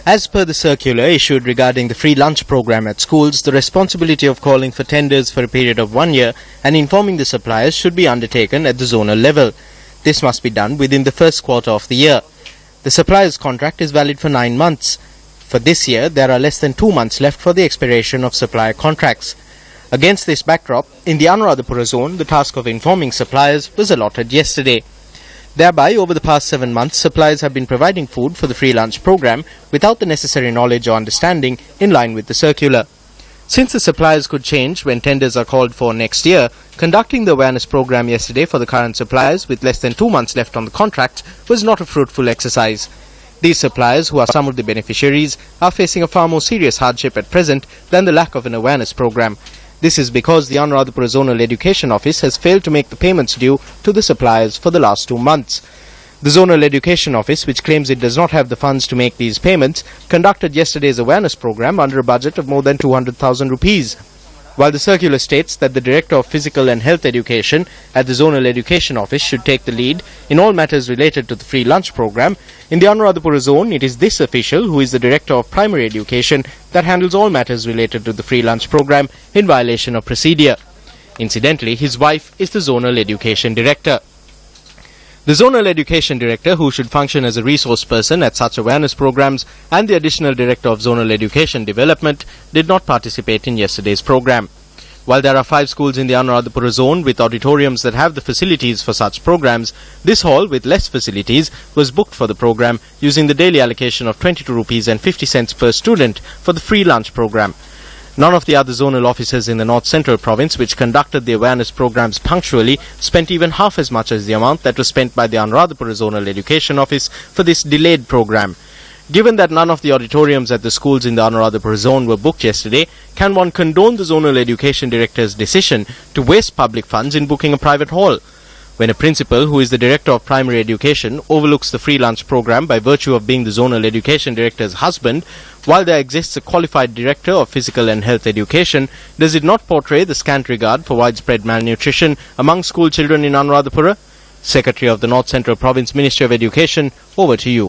As per the circular issued regarding the free lunch program at schools, the responsibility of calling for tenders for a period of 1 year and informing the suppliers should be undertaken at the zonal level. This must be done within the first quarter of the year. The supplier's contract is valid for 9 months. For this year, there are less than 2 months left for the expiration of supplier contracts. Against this backdrop, in the Anuradhapura zone, the task of informing suppliers was allotted yesterday. Thereby, over the past 7 months, suppliers have been providing food for the free lunch program without the necessary knowledge or understanding in line with the circular. Since the suppliers could change when tenders are called for next year, conducting the awareness program yesterday for the current suppliers with less than 2 months left on the contract was not a fruitful exercise. These suppliers, who are some of the beneficiaries, are facing a far more serious hardship at present than the lack of an awareness program. This is because the Anuradhapura Zonal Education Office has failed to make the payments due to the suppliers for the last 2 months. The Zonal Education Office, which claims it does not have the funds to make these payments, conducted yesterday's awareness program under a budget of more than 200,000 rupees. While the circular states that the Director of Physical and Health Education at the Zonal Education Office should take the lead in all matters related to the free lunch program, in the Anuradhapura zone it is this official, who is the Director of Primary Education, that handles all matters related to the free lunch program in violation of procedure. Incidentally, his wife is the Zonal Education Director. The Zonal Education Director, who should function as a resource person at such awareness programs, and the Additional Director of Zonal Education Development did not participate in yesterday's program. While there are 5 schools in the Anuradhapura zone with auditoriums that have the facilities for such programs, this hall with less facilities was booked for the program using the daily allocation of 22 rupees and 50 cents per student for the free lunch program. None of the other zonal officers in the North Central province, which conducted the awareness programs punctually, spent even half as much as the amount that was spent by the Anuradhapura Zonal Education Office for this delayed program. Given that none of the auditoriums at the schools in the Anuradhapura zone were booked yesterday, can one condone the Zonal Education Director's decision to waste public funds in booking a private hall? When a principal, who is the Director of Primary Education, overlooks the free lunch program by virtue of being the Zonal Education Director's husband, while there exists a qualified Director of Physical and Health Education, does it not portray the scant regard for widespread malnutrition among school children in Anuradhapura? Secretary of the North Central Province Ministry of Education, over to you.